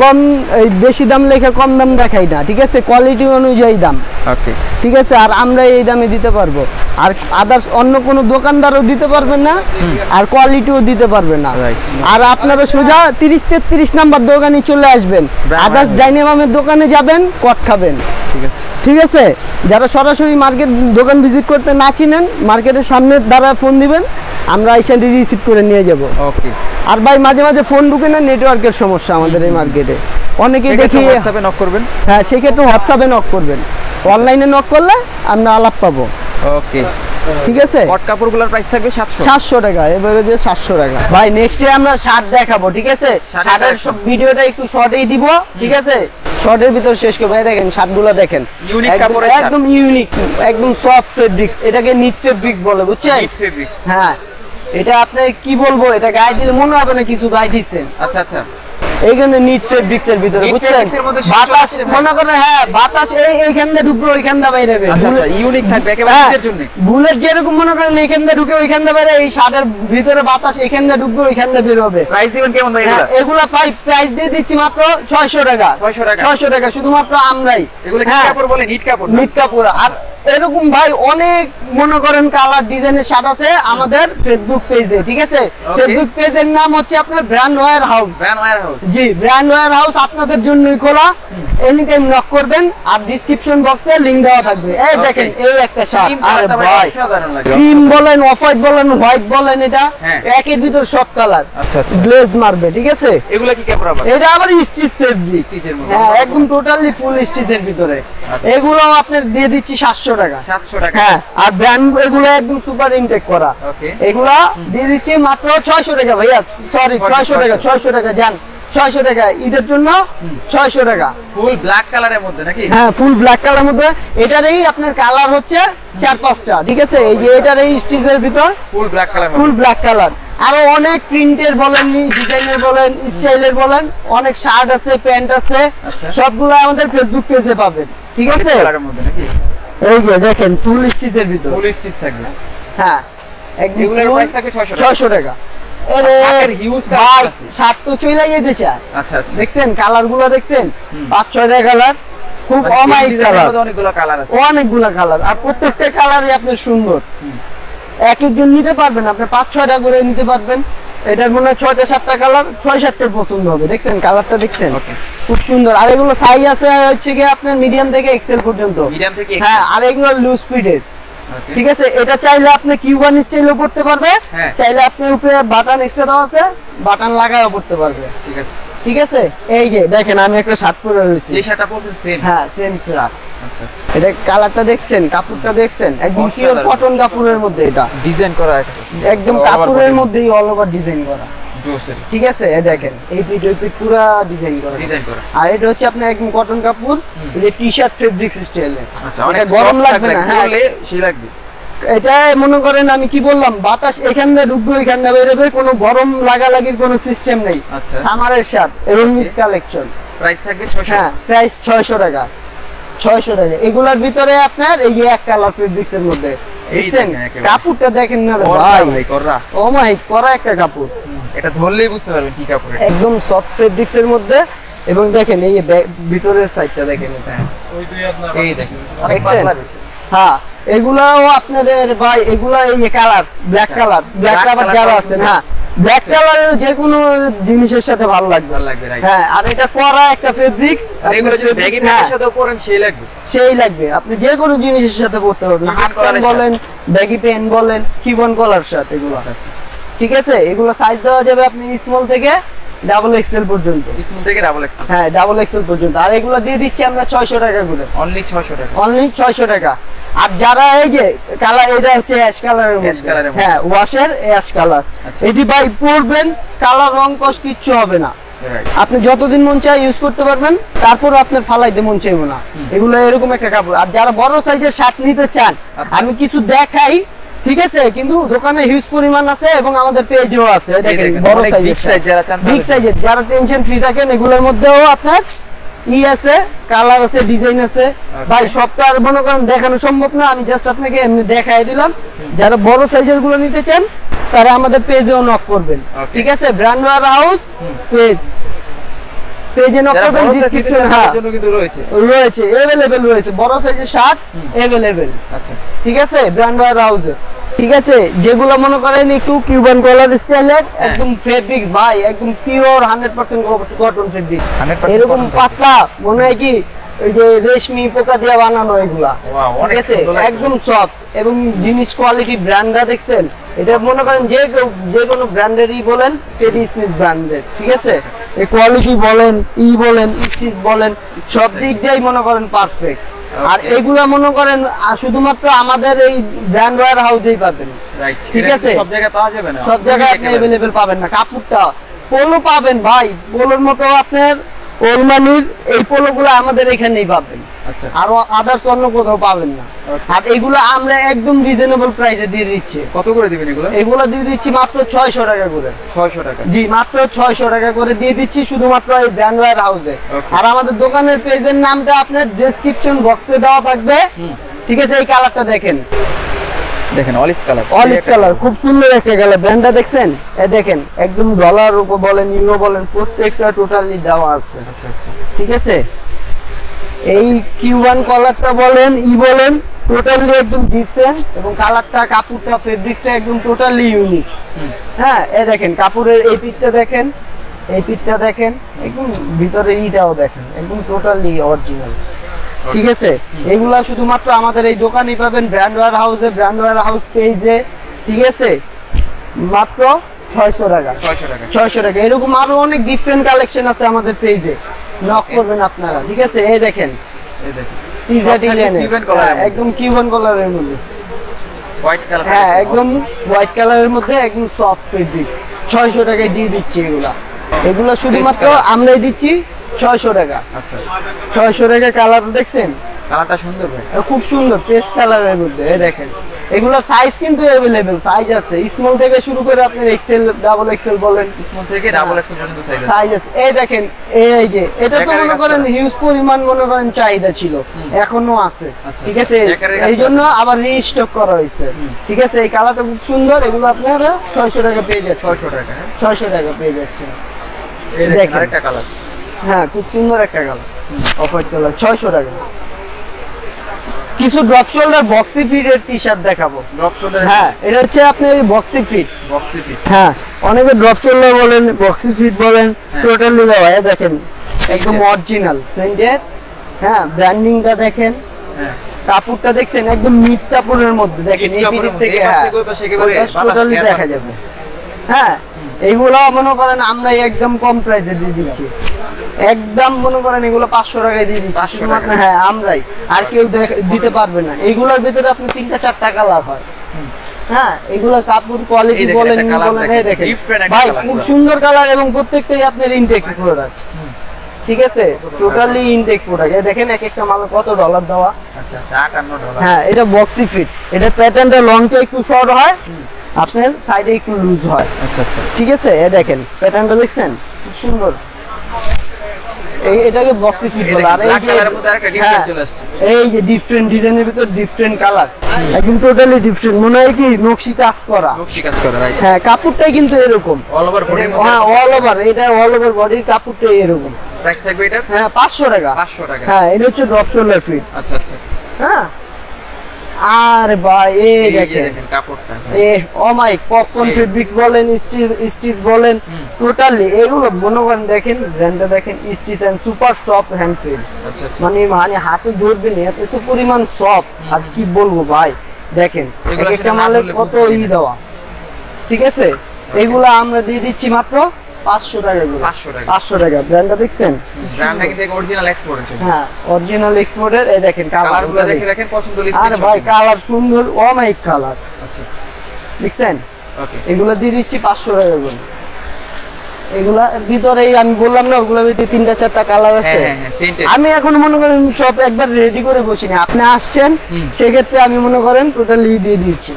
কম, এই বেশি দাম লেখা কম দাম দেখাই না, ঠিক আছে, কোয়ালিটি অনুযায়ী দাম। ওকে, ঠিক আছে। আর আমরা এই দামে দিতে পারবো, আর আদার্স অন্য কোনো দোকানদারও দিতে পারবেন না, আর কোয়ালিটিও দিতে পারবে না। আর আপনারা সোজা 30-33 নাম্বার দোকানে চলে আসবেন, আদার্স ডাইনামামের দোকানে যাবেন, কট খাবেন। ঠিক আছে, ঠিক আছে। যারা সরাসরি মার্কেট দোকান ভিজিট করতে না চিনেন, মার্কেটের সামনে দাঁড়ায় ফোন দিবেন, আমরা আইসান্ডি রিসিভ করে নিয়ে যাব। ওকে। আর ভাই মাঝে মাঝে ফোন ঢুকে না, নেটওয়ার্কের সমস্যা আমাদের এই মার্কেটে, অনেকেই দেখি হোয়াটসঅ্যাপে নক করবেন। হ্যাঁ সেক্ষেত্রে হোয়াটসঅ্যাপে নক করবেন, অনলাইনে নক করলে আমরা আলাপ পাবো। ওকে, ঠিক আছে। কট কাপড়গুলোর প্রাইস থাকবে 700 টাকা, এবারে দিয়ে 700 টাকা। ভাই নেক্সটে আমরা শার্ট দেখাবো, ঠিক আছে। শার্টের সব ভিডিওটা একটু শর্টেই দিব, ঠিক আছে, শর্টের ভিতর শেষ করব। ভাই দেখেন শার্টগুলো দেখেন, ইউনিক কাপড়ের, একদম ইউনিক, একদম সফট ফেব্রিক্স, এটাকে নিট ফেব্রিক্স বলে, বুঝছেন। নিট ফেব্রিক্স, হ্যাঁ এটা আপনি কি বলবো, এটা গায়ে দিলে মনে হবে না কিছু গায়ে দিচ্ছেন। আচ্ছা আচ্ছা, এইখানে নিট ফেব্রিক্স এর ভিতরে, বুঝছেন, বাতাস মনে করেন, হ্যাঁ বাতাস এইখান দিয়ে ঢুকবে, ওইখান দিয়ে বাইরে যাবে। আচ্ছা আচ্ছা, ইউনিক থাকবে একেবারে নিজের জন্য। বুলেট যেরকম মনে করেন এইখান দিয়ে ঢুকে ওইখান দিয়ে বাইরে, এই শার্টের ভিতরে বাতাস এইখান দিয়ে ঢুকবে, ওইখান দিয়ে বের হবে। প্রাইস দিবেন কেমন ভাই এগুলা? এগুলা প্রাইস দিয়ে দিচ্ছি মাত্র 600 টাকা। 600 টাকা শুধুমাত্র আমরাই। এগুলা কি কাপড় বলে? নিট কাপড়, নিট কাপড়। আর এরকম ভাই অনেক মনে করেন কালার ডিজাইনের শার্ট আছে আমাদের ফেসবুক পেজে, ঠিক আছে। ফেসবুক পেজের নাম হচ্ছে আপনার brand warehouse. Brand warehouse, জি ব্র্যান্ড ওয়্যার হাউস আপনাদের জন্যই খোলা, এনি টাইম নক করবেন। আর ডেসক্রিপশন বক্সে লিংক দেওয়া থাকবে। এই দেখেন এই একটা শার্ট, আরে ভাই ক্রিম বলেন, অফ হোয়াইট বলেন, হোয়াইট বলেন, এটা একের ভিতর সব কালার। আচ্ছা আচ্ছা, গ্লেজ মারবে, ঠিক আছে। এগুলা কি কাপড় আবার? এটা আবার স্টিচ ফেব্রিক, হ্যাঁ একদম টোটালি ফুল স্টিচের ভিতরে। এগুলো আপনার দিয়ে দিচ্ছি 700 টাকা। 700 টাকা, হ্যাঁ। আর ব্র্যান্ড এগুলো একদম সুপার ইনটেক করা, এগুলা দিয়ে দিচ্ছি মাত্র 600 টাকা। ভাইয়া সরি 600 টাকা, 600 টাকা যান। 600 টাকা ঈদের জন্য 600 টাকা ফুল ব্ল্যাক কালারের মধ্যে নাকি? হ্যাঁ ফুল ব্ল্যাক কালারের মধ্যে এটারই আপনার কালার হচ্ছে 4-5টা ঠিক আছে এই যে এটার এই স্টিচের ভিতর full black colour full black colour আরো অনেক প্রিন্টের বলেন ডিজাইনের বলেন স্টাইলের বলেন অনেক শার্ট আছে প্যান্ট আছে সবগুলো আমাদের ফেসবুক পেজে পাবেন ঠিক আছে কালারের মধ্যে নাকি এই যে দেখেন ফুল স্টিচের ভিতর ফুল স্টিচ থাকবে হ্যাঁ একদম এগুলোর প্রাইস থাকবে 600 টাকা আরে শার্টের হিউজ কালার আছে শার্ট তো চলে যেতে চায় আচ্ছা আচ্ছা দেখছেন কালারগুলো দেখছেন 5-6টা কালার খুব অমায়িক কালার অনেকগুলো কালার আছে অনেকগুলো কালার আর প্রত্যেকটা কালারই আপনার সুন্দর এক একজন নিতে পারবেন আপনি 5-6টা করে নিতে পারবেন এটার মনে হয় 6টা-7টা কালার 6-7টার পছন্দ হবে দেখছেন কালারটা দেখছেন খুব সুন্দর আর এগুলো সাইজ আছে হচ্ছে কি আপনার মিডিয়াম থেকে এক্সেল পর্যন্ত মিডিয়াম থেকে হ্যাঁ আর এগুলো লুজ ফিটের ঠিক আছে এটা চাইলে আপনি কিউবান স্টাইলও পড়তে পারবে চাইলে আপনার উপরে বাটন এক্সট্রা দেওয়া আছে বাটন লাগায়ও পড়তে পারবে ঠিক আছে ঠিক আছে এই যে দেখেন আমি একটা শার্ট পরে রয়েছি এই শার্টটা পরছেন সেম হ্যাঁ সেম শার্ট আচ্ছা আচ্ছা এটা কালারটা দেখছেন কাপড়টা দেখছেন একদম পিওর কটন কাপড়ের মধ্যে এটা ডিজাইন করা একদম কাপড়ের মধ্যেই অল ওভার ডিজাইন করা জোসের ঠিক আছে এই দেখেন এই পিট ওই পিট পুরো ডিজাইন করা আর এটা হচ্ছে আপনার একদম কটন কাপড় এই যে টি-শার্ট ফেব্রিক স্টাইলে আচ্ছা অনেক গরম লাগবে না হ্যাঁ সেই লাগবে এটা মনে করেন আমি কি বললাম বাতাস এখান দিয়ে ঢুকবে এখান দিয়ে বের হবে কোনো গরম লাগালাগির কোনো সিস্টেম নেই আচ্ছা সামারের শার্ট এবং মিড কালেকশন প্রাইস থাকবে 600 হ্যাঁ প্রাইস 600 টাকা 600 টাকা এগুলোর ভিতরে আপনার এই যে এক কালার ফেব্রিক্স এর মধ্যে দেখছেন কাপড়টা দেখেন না ভাই কররা ও মাই করা একটা কাপড় এটা ধরলেই বুঝতে পারবেন কি কাপড় একদম সফট ফেব্রিক্স এর মধ্যে এবং দেখেন এই ভিতরের সাইডটা দেখেন এটা ওই দুই আপনার এই দেখেন অনেক পাতলা হ্যাঁ এগুলাও আপনাদের ভাই এগুলা এই কালার ব্ল্যাক কালার যারা আছেন হ্যাঁ ব্ল্যাক কালারের যে কোনো জিনিসের সাথে ভালো লাগবে হ্যাঁ আর এটা করা একটা ফেব্রিক্স এগুলো যদি ব্যাগি প্যান্টের সাথে পরেন সেই লাগবে আপনি যে কোনো জিনিসের সাথে পরতে পারবেন হাফ প্যান্ট বলেন ব্যাগি প্যান্ট বলেন কিবন কলার সাথে এগুলো আচ্ছা ঠিক আছে এগুলো সাইজ দেওয়া যাবে আপনি স্মল থেকে ডাবল এক্সেল পর্যন্ত স্মল থেকে ডাবল এক্সেল হ্যাঁ ডাবল এক্সেল পর্যন্ত আর এগুলো দিয়ে দিচ্ছি আমরা 600 টাকা করে অনলি 600 টাকা অনলি 600 টাকা আর যারা এই যে কালার এটা হচ্ছে অ্যাশ কালারের মধ্যে হ্যাঁ ওয়াশের অ্যাশ কালার এটি ভাই পরবেন কালার রং কস কিচ্ছু হবে না আপনি যতদিন মন চায় ইউজ করতে পারবেন তারপর আপনার ফালাইতে মন চাইবো না এগুলো এরকম একটা কাপড় আর যারা বড় সাইজের শার্ট নিতে চান আমি কিছু দেখাই ঠিক আছে কিন্তু দোকানে হিউজ পরিমাণ আছে এবং আমাদের পেজও আছে দেখেন বড় সাইজের যারা চান বিগ সাইজের যারা টেনশন ফ্রি থাকেন এগুলোর মধ্যেও আপনার আছে কালার আছে ডিজাইন আছে ভাই সবটা আর মনে করেন দেখানো সম্ভব না আমি জাস্ট আপনাকে এমনি দেখাই দিলাম যারা বড় সাইজের গুলো নিতে চান তারা আমাদের পেজেও নক করবেন ঠিক আছে ব্র্যান্ড ওয়্যার হাউস পেজে নক করবেন ডেসক্রিপশন জন্য কিন্তু রয়েছে अवेलेबल রয়েছে বড় সাইজের শার্ট अवेलेबल আচ্ছা ঠিক আছে ব্র্যান্ড ওয়্যার হাউসে ঠিক আছে যেগুলো মনে করেন একটু কিউবান কলার স্টাইলের একদম ফেব্রিক ভাই একদম পিওর 100% কটন ফেব্রিক এরকম পাতলা মনে হয় কি এই যে রেশমি পোকা দিয়ে বানানো এগুলা ঠিক আছে একদম সফট এবং জিনিস কোয়ালিটি ব্র্যান্ডটা দেখছেন এটা মনে করেন যে কোনো ব্র্যান্ডেরই বলেন টেডি স্মিথ ব্র্যান্ডের ঠিক আছে এই কোয়ালিটি বলেন বলেন স্টিচ বলেন সব দিক দিয়েই মনে করেন পারফেক্ট আর এগুলা মনে করেন শুধুমাত্র আমাদের এই ব্র্যান্ড ওয়্যার হাউসেই পাবেন ঠিক আছে সব জায়গায় পাওয়া যাবে না সব জায়গায় আপনি अवेलेबल পাবেন না কাপড়টা পোলো পাবেন ভাই পোলোর মতো আপনার ওলমানির এই পোলোগুলো আমাদের এখানেই পাবেন আচ্ছা আর আদার্স অন্য কোথাও পাবেন না আর এগুলো আমরা একদম রিজনেবল প্রাইসে দিয়ে দিচ্ছি কত করে দিবেন এগুলো দিয়ে দিচ্ছি মাত্র 600 টাকা করে 600 টাকা জি মাত্র 600 টাকা করে দিয়ে দিচ্ছি শুধুমাত্র এই ব্র্যান্ড ওয়্যার হাউসে আর আমাদের দোকানের পেজের নামটা আপনার ডেসক্রিপশন বক্সে দেওয়া থাকবে ঠিক আছে এই কালারটা দেখেন অলিভ কালার খুব সুন্দর একটা কালার ব্র্যান্ডটা দেখছেন এই দেখেন একদম ডলার উপর বলেন ইউরো বলেন প্রত্যেকটা টোটালি দেওয়া আছে আচ্ছা আচ্ছা ঠিক আছে এই কিউবান কলারটা বলেন বলেন টোটালি একদম ডিফারেন্ট এবং কালারটা কাপড়টা ফেব্রিক্সটা একদম টোটালি ইউনিক হ্যাঁ এই দেখেন কাপড়ের এই পিঠটা দেখেন একদম ভিতরে ইটাও দেখেন একদম টোটালি অরিজিনাল ঠিক আছে এগুলা শুধুমাত্র আমাদের এই দোকানেই পাবেন ব্র্যান্ড ওয়্যার হাউসে ব্র্যান্ড ওয়্যার হাউস পেজে ঠিক আছে মাত্র 600 টাকা 600 টাকা এরকম আরো অনেক ডিফারেন্ট কালেকশন আছে আমাদের পেজে নক করবেন আপনারা ঠিক আছে এই দেখেন একদম কিউবান কালারের মধ্যে হোয়াইট কালার হ্যাঁ একদম হোয়াইট কালারের মধ্যে একদম সফট ফেব্রিক 600 টাকায় দিয়ে দিচ্ছি এগুলা এগুলো শুধুমাত্র আমরাই দিচ্ছি 600 টাকা। আচ্ছা 600 টাকা। কালার দেখছেন, কালারটা সুন্দর ভাই, খুব সুন্দর পেস্ট কালারের মধ্যে। এই দেখেন এগুলোর সাইজ কিন্তু अवेलेबल সাইজ আছে, স্মল থেকে শুরু করে আপনি এক্সেল ডাবল এক্সেল বলেন, স্মল থেকে ডাবল এক্সেল পর্যন্ত সাইজ আছে। এই দেখেন এই যে এটা তো মনে করেন হিউজ পরিমাণ মনে করেন চাহিদা ছিল, এখনো আছে, ঠিক আছে, এই জন্য আবার রিস্টক করা হয়েছে, ঠিক আছে। এই কালারটা খুব সুন্দর, এগুলো আপনারা 600 টাকা পেয়ে যাচ্ছেন। 600 টাকা, 600 টাকা পেয়ে যাচ্ছেন। এই দেখেন আরেকটা কালার, হ্যাঁ খুব সুন্দর একটা কালার, অফ হোয়াইট কালার, 600 টাকা। কিছু ড্রপ শোল্ডার বক্সি ফিটের টি-শার্ট দেখাবো। ড্রপ শোল্ডার, হ্যাঁ এটা হচ্ছে আপনার বক্সি ফিট। বক্সি ফিট, হ্যাঁ অনেকে ড্রপ শোল্ডার বলেন, বক্সি ফিট বলেন, টোটালি দেওয়া। এই দেখেন একদম অরিজিনাল সেন্টের, হ্যাঁ ব্র্যান্ডিংটা দেখেন, হ্যাঁ কাপড়টা দেখছেন একদম মিড কাপড়ের মধ্যে, দেখেন এই পিঠ থেকে টোটালি দেখা যাবে। হ্যাঁ এইগুলো মনে করেন আমরা একদম কম প্রাইসে দিয়ে দিচ্ছি, একদম মনে করেন এগুলো 500 টাকায় দিয়ে দিচ্ছি শুধুমাত্র, হ্যাঁ আমরাই, আর কেউ দিতে পারবে না। এইগুলোর ভিতরে আপনি 3-4টা কালার হয়। হ্যাঁ এগুলো কাপড় কোয়ালিটি বলেন বলেন, এই দেখেন ভাই খুব সুন্দর কালার, এবং প্রত্যেকটাই আপনার ইনটেক প্রোডাক্ট, ঠিক আছে, টোটালি ইনটেক প্রোডাক্ট। এই দেখেন এক একটা মাল কত ডলার দেওয়া। আচ্ছা আচ্ছা 58 ডলার। হ্যাঁ এটা বক্সি ফিট, এটা প্যাটার্নটা লংটা একটু শর্ট হয়, আপনার সাইডে একটু লুজ হয়। আচ্ছা আচ্ছা ঠিক আছে, এই দেখেন প্যাটার্নটা দেখছেন খুব সুন্দর, এটাকে বক্সি ফিট বলে। আর এই যে এই যে ডিফারেন্ট ডিজাইনের ভিতর ডিফারেন্ট কালার, একদম টোটালি ডিফারেন্ট, মনে হয় কি নকশি কাজ করা, নকশি কাজ করা, রাইট। হ্যাঁ কাপড়টাই কিন্তু এরকম অল ওভার বডি, হ্যাঁ অল ওভার, এটা অল ওভার বডির কাপড়টাই এরকম। প্রাইস থাকবে এটা, হ্যাঁ 500 টাকা। 500 টাকা, হ্যাঁ এটা হচ্ছে ড্রপ শোল্ডার ফিট। আচ্ছা আচ্ছা, হ্যাঁ আর ভাই এই দেখেন কাপড়টা, ও মাই পপকর্ন ফেব্রিক্স বলেন, স্টিচ বলেন, টোটালি এগুলো মনে করেন দেখেন ব্র্যান্ডটা দেখেন, stitch and super soft hand feel. আচ্ছা আচ্ছা, মানে হাতে ধরবেন এত পরিমাণ সফট, আর কি বলবো ভাই, দেখেন একটা মালে কত দেওয়া, ঠিক আছে। এগুলো আমরা দিয়ে দিচ্ছি মাত্র 500 টাকা করে। 500 টাকা। ব্র্যান্ডটা দেখছেন, ব্র্যান্ডটা কিন্তু অরিজিনাল এক্সপোর্টেড, হ্যাঁ অরিজিনাল এক্সপোর্টের। এই দেখেন কালারগুলো দেখেন পছন্দ হলে, আর ভাই কালার সুন্দর, অমাইক কালার, আচ্ছা দেখছেন। ওকে এগুলো দিয়ে দিচ্ছি 500 টাকা করে। এগুলা ভিতরে আমি বললাম না, ওগুলোর ভিতরে 3-4টা কালার আছে। আমি এখন মনে করেন সব একবার রেডি করে বসিনি, আপনি আসছেন সেক্ষেত্রে আমি মনে করেন টোটালি দিয়ে দিচ্ছি।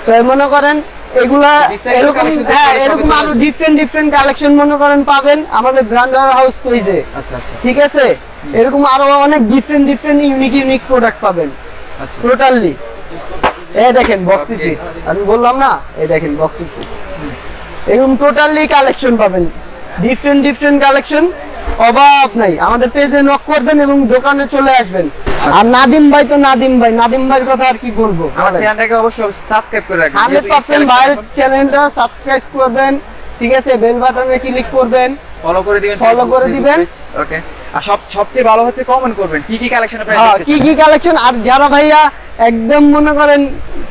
তাই মনে করেন এগুলা এরকম, হ্যাঁ এরকম আরো ডিফারেন্ট কালেকশন মনে করেন পাবেন আমাদের ব্র্যান্ড হাউস পেজে। আচ্ছা আচ্ছা, ঠিক আছে, এরকম আরো অনেক ডিফারেন্ট ইউনিক প্রোডাক্ট পাবেন টোটালি। এই দেখেন বক্সি ফিট, আমি বললাম না, এই দেখেন বক্সি ফিট, এরকম টোটালি কালেকশন পাবেন, ডিফারেন্ট কালেকশন, অভাব নাই। আমাদের পেজে নক করবেন এবং দোকানে চলে আসবেন। আর নাদিম ভাই তো নাদিম ভাইয়ের কথা আর কি বলবো, আমার চ্যানেলটাকে অবশ্যই সাবস্ক্রাইব করে রাখবেন, 100% ভাইয়ের চ্যানেলটা সাবস্ক্রাইব করবেন, ঠিক আছে, বেল বাটনে ক্লিক করবেন, ফলো করে দিবেন। ওকে, আর সবচেয়ে ভালো হচ্ছে কমেন্ট করবেন কি কি কালেকশন আপনারা দেখতে চান, কি কালেকশন। আর যারা ভাইয়া একদম মনে করেন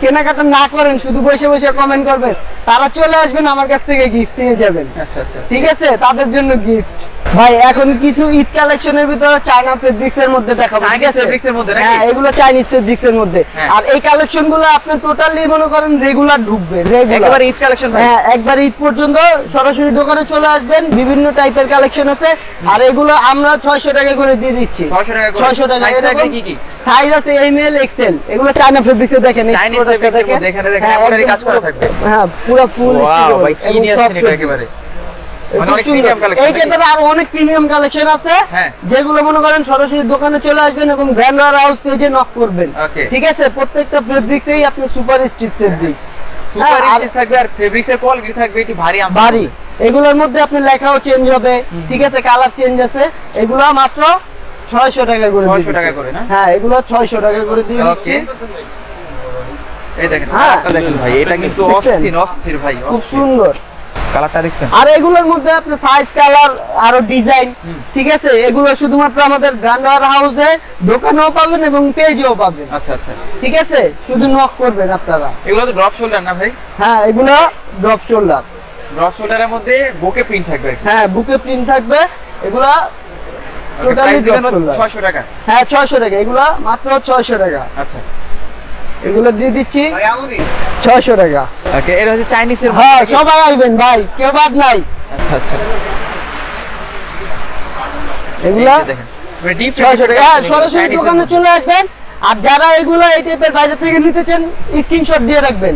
কেনাকাটা না করেন, শুধু বসে কমেন্ট করবেন, তারা চলে আসবেন আমার কাছ থেকে গিফট নিয়ে যাবেন। আচ্ছা আচ্ছা, ঠিক আছে, তাদের জন্য গিফট। ভাই এখন কিছু ঈদ কালেকশনের ভিতরে চায়না ফেব্রিক্স এর মধ্যে দেখাবো, ঠিক আছে, হ্যাঁ এগুলো চাইনিজ ফেব্রিক্স এর মধ্যে। আর এই কালেকশন গুলো আপনি টোটালি মনে করেন রেগুলার ঢুকবে, একবার ঈদ কালেকশন, হ্যাঁ একবার ঈদ পর্যন্ত সরাসরি দোকানে চলে আসবেন, বিভিন্ন টাইপের কালেকশন আছে। আর এগুলো আমরা 600 টাকা করে দিয়ে দিচ্ছি, 600 টাকা। এরকম সাইজ আছে এমএল এক্সেল, এগুলো চায়না ফেব্রিক্স এ দেখেন, এই প্রোডাক্টটা দেখেন, এমব্রয়ডারি কাজ করা থাকবে, হ্যাঁ পুরো ফুল ওয়াও ভাই কি নিয়ে আসছেন এটা একেবারে, আরো অনেক প্রিমিয়াম কালেকশন আছে, যেগুলো মনে করেন সরাসরি দোকানে চলে আসবেন এবং ব্র্যান্ড হাউস পেজে নক করবেন। ঠিক আছে, প্রত্যেকটা ফেব্রিক্সেই আপনি super stitch fabrics, super stitch থাকবে, আর ফেব্রিক্সের কোয়ালিটি থাকবে একটু ভারী। এগুলোর মধ্যে আপনি লেখাও চেঞ্জ হবে, ঠিক আছে, কালার চেঞ্জ আছে। এগুলো মাত্র 600 টাকা করে, 600 টাকা করে না, হ্যাঁ এগুলো 600 টাকা করে দিয়ে দিচ্ছি। এই দেখেন দেখেন ভাই, এটা কিন্তু অস্থির ভাই, খুব সুন্দর কালারটা দেখছেন। আর এগুলোর মধ্যে আপনি সাইজ, কালার, আরো ডিজাইন, ঠিক আছে, এগুলো শুধুমাত্র আমাদের ব্র্যান্ড হাউসে দোকানেও পাবেন এবং পেজেও পাবেন। আচ্ছা আচ্ছা, ঠিক আছে, শুধু নক করবেন আপনারা। এগুলো তো ড্রপ শোল্ডার না ভাই? হ্যাঁ এগুলো ড্রপ শোল্ডার, ড্রপ শোল্ডারের মধ্যে বুকে প্রিন্ট থাকবে, হ্যাঁ বুকে প্রিন্ট থাকবে। এগুলো টোটালি ড্রপ শোল্ডার, 600 টাকা, হ্যাঁ 600 টাকা, এগুলো মাত্র 600 টাকা। আচ্ছা, এগুলো দিয়ে দিচ্ছি 600 টাকা। ওকে, এটা হচ্ছে চাইনিজের, হ্যাঁ সবাই আইবেন ভাই, কেউ বাদ নাই। আচ্ছা আচ্ছা, এগুলা দেখেন ডিপ 600 টাকা। হ্যাঁ, সরাসরি দোকানে চলে আসবেন। আর যারা এগুলা এই টাইপের বাইরে থেকে নিতে চান স্ক্রিনশট দিয়ে রাখবেন,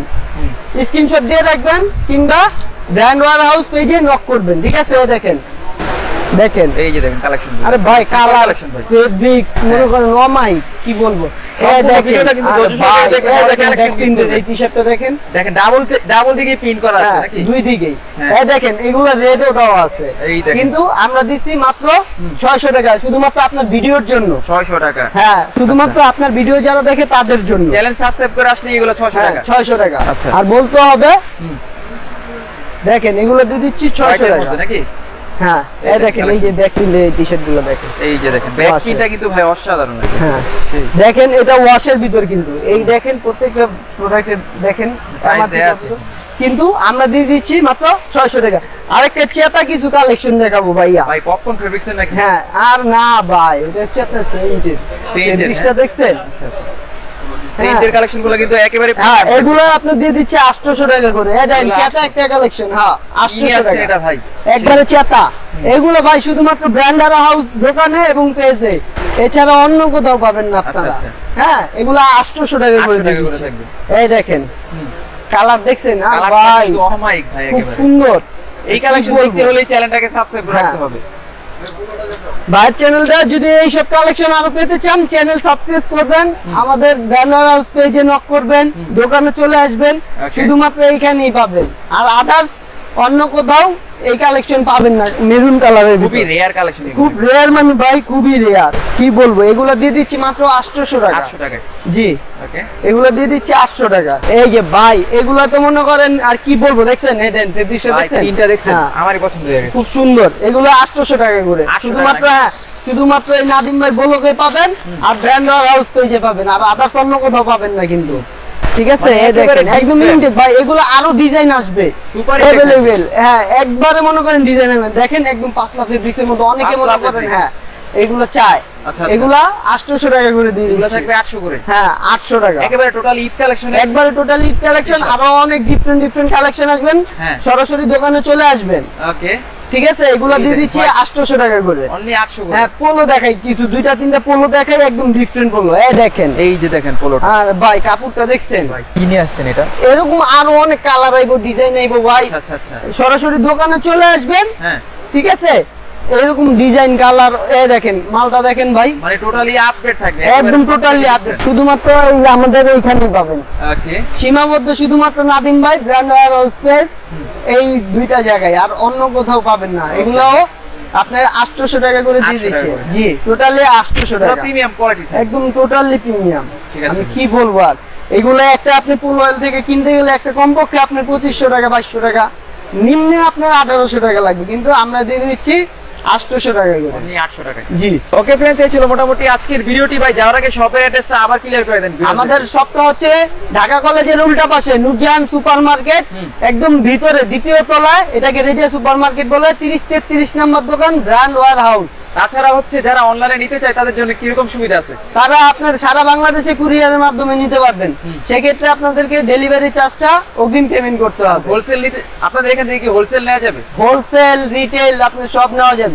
স্ক্রিনশট দিয়ে রাখবেন কিংবা ব্র্যান্ড ওয়্যার হাউস পেজে নক করবেন। ঠিক আছে, দেখেন দেখেন এই যে দেখেন কালেকশন। আরে ভাই কালার কালেকশন ভাই, ফেব্রিক্স মনে করেন অমাই কি বলবো। এই দেখেন এই টি-শার্টটা দেখেন, দেখেন ডাবল দিকে প্রিন্ট করা আছে নাকি? দুই দিকেই। এই দেখেন এগুলা রেডও দেওয়া আছে, এই দেখেন। কিন্তু আমরা দিচ্ছি মাত্র 600 টাকা, শুধুমাত্র আপনার ভিডিওর জন্য। 600 টাকা। হ্যাঁ, শুধুমাত্র আপনার ভিডিও যারা দেখে তাদের জন্য। চ্যানেল সাবস্ক্রাইব করে আসলে এগুলো 600 টাকা। 600 টাকা। আচ্ছা। আর বলতে হবে দেখেন এগুলো দিয়ে দিচ্ছি 600 টাকা নাকি? হ্যাঁ, এই দেখেন এই যে ব্যাক প্রিন্ট এই টি-শার্ট গুলো দেখেন, এই যে দেখেন ব্যাক প্রিন্টটা কিন্তু ভাই অসাধারণ। হ্যাঁ দেখেন এটা ওয়াশের ভিতর, কিন্তু এই দেখেন প্রত্যেকটা প্রোডাক্টের দেখেন MRP আছে, কিন্তু আমরা দিয়ে দিচ্ছি মাত্র 600 টাকা। আরেকটা চেতা কিছু কালেকশন দেখাবো ভাইয়া। ভাই পপকর্ন ফেব্রিক্স এর নাকি? হ্যাঁ, আর না ভাই এটা চেতা সেন্টেড ফেব্রিক্সটা দেখছেন? আচ্ছা আচ্ছা, সেন্টের কালেকশনগুলো কিন্তু একেবারে হ্যাঁ, এগুলো আপনি দিয়ে দিচ্ছে 800 টাকা করে। এই দেখেন চেতা একটা কালেকশন, হ্যাঁ 800 টাকা এটা ভাই একবারে চেতা। এগুলো ভাই শুধুমাত্র ব্র্যান্ডার হাউস দোকানে এবং পেজে, এছাড়া অন্য কোথাও পাবেন না আপনারা। হ্যাঁ, এগুলো 800 টাকা করে দিচ্ছি। এই দেখেন কালার দেখছেন? আর ভাই অমাইক ভাই খুব একেবারে সুন্দর। এই কালেকশন দেখতে হলে চ্যানেলটাকে সাবস্ক্রাইব করে রাখতে হবে। ভাইয়ের চ্যানেলটা যদি এইসব কালেকশন আরো পেতে চান চ্যানেল সাবস্ক্রাইব করবেন, আমাদের ব্যানার হাউস পেজে নক করবেন, দোকানে চলে আসবেন, শুধুমাত্র এইখানেই পাবেন। আর আদার্স অন্য কোথাও এই কালেকশন পাবেন না। মেরুন কালারের খুবই রেয়ার কালেকশন, খুব রেয়ার মানে ভাই খুবই রেয়ার। কি বলবো, এগুলো দিয়ে দিচ্ছি মাত্র 800 টাকা। 800 টাকা জি, ওকে, এগুলো দিয়ে দিচ্ছি 800 টাকা। এই যে ভাই এগুলো তো মনে করেন আর কি বলবো, দেখছেন এই দেন ফেব্রিক্সটা দেখছেন? তিনটা দেখছেন? হ্যাঁ, আমারই পছন্দ হয়ে গেছে, খুব সুন্দর। এগুলো 800 টাকা করে শুধুমাত্র। হ্যাঁ, শুধুমাত্র এই নাদিম ভাই বলকে পাবেন আর ব্র্যান্ড হাউস পেজে পাবেন, আর আদার্স অন্য কোথাও পাবেন না কিন্তু। ঠিক আছে, এই দেখেন একদম ইনটেক ভাই, এগুলো আরো ডিজাইন আসবে अवेलेबल। হ্যাঁ, একবারে মনে করেন ডিজাইন হবে, দেখেন একদম পাতলা ফেব্রিক্সের মধ্যে অনেকে মনে করেন হ্যাঁ এগুলো চায়। এগুলা 800 টাকা করে দিয়ে দিচ্ছি। থাকবে 800 করে। হ্যাঁ, 800 টাকা একেবারে টোটাল ঈদ কালেকশন, একবারে টোটাল ঈদ কালেকশন। আরো অনেক ডিফারেন্ট কালেকশন আসবেন, সরাসরি দোকানে চলে আসবেন। ওকে, ঠিক আছে, এগুলো দিয়ে দিচ্ছি 800 টাকা করে। অনলি 800 করে। হ্যাঁ, পোলো দেখাই কিছু, দুইটা তিনটা পোলো দেখাই, একদম ডিফারেন্ট পোলো। এই দেখেন, এই যে দেখেন পোলোটা। আর ভাই কাপড়টা দেখছেন? ভাই কি নিয়ে আসছেন এটা? এরকম আরো অনেক কালার আইবো, ডিজাইন আইবো ভাই। আচ্ছা আচ্ছা, সরাসরি দোকানে চলে আসবেন। হ্যাঁ, ঠিক আছে, এরকম ডিজাইন কালার। এই দেখেন মালটা দেখেন ভাই, মানে টোটালি আপডেট থাকবে, একদম টোটালি আপডেট। শুধুমাত্র এই আমাদের এইখানেই পাবেন। ওকে, সীমাবদ্ধ শুধুমাত্র নাদিম ভাই ব্র্যান্ড হাউস পেজ, এই দুইটা জায়গায়, আর অন্য কোথাও পাবেন না। এগুলাও আপনার 800 টাকা করে দিয়ে দিচ্ছে। জি, টোটালি 800 টাকা, প্রিমিয়াম কোয়ালিটি, একদম টোটালি প্রিমিয়াম। ঠিক আছে, আমি কি বলবো আর, এগুলো একটা আপনি পুরো অয়েল থেকে কিনতে গেলে একটা কমপক্ষে আপনার 2500 টাকা 2200 টাকা, নিম্নে আপনার 1800 টাকা লাগবে, কিন্তু আমরা দিয়ে দিচ্ছি 800 টাকা করে। আপনি 800 টাকা। জি, ওকে ফ্রেন্ডস, এই ছিল মোটামুটি আজকের ভিডিওটি। ভাই যাওয়ার আগে শপের অ্যাড্রেসটা আবার ক্লিয়ার করে দেন। আমাদের শপটা হচ্ছে ঢাকা কলেজের উল্টা পাশে নুরজাহান সুপারমার্কেট, একদম ভিতরে দ্বিতীয় তলায়। এটাকে রেডিয়া সুপারমার্কেট বলে। 30-33 নম্বর দোকান, ব্র্যান্ড ওয়্যার হাউস। তাছাড়া হচ্ছে যারা অনলাইনে নিতে চায় তাদের জন্য কি রকম সুবিধা আছে? তারা আপনার সারা বাংলাদেশে কুরিয়ারের মাধ্যমে নিতে পারবেন। সেক্ষেত্রে আপনাদেরকে ডেলিভারি চার্জটা অগ্রিম পেমেন্ট করতে হবে। হোলসেল নিতে আপনাদের এখান থেকে কি হোলসেল নেওয়া যাবে? হোলসেল, রিটেল আপনার সব নেওয়া যাবে।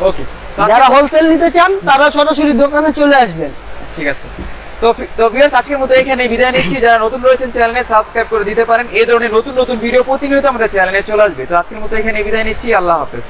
ওকে, যারা হোলসেল নিতে চান তারা সরাসরি দোকানে চলে আসবেন। ঠিক আছে, তো ভিউয়ার্স আজকের মতো এখানে বিদায় নিচ্ছি। যারা নতুন রয়েছেন চ্যানেলে সাবস্ক্রাইব করে দিতে পারেন। এই ধরনের নতুন নতুন ভিডিও প্রতিনিয়ত আমাদের চ্যানেলে চলে আসবে। তো আজকের মতো এখানে বিদায় নিচ্ছি। আল্লাহ হাফেজ।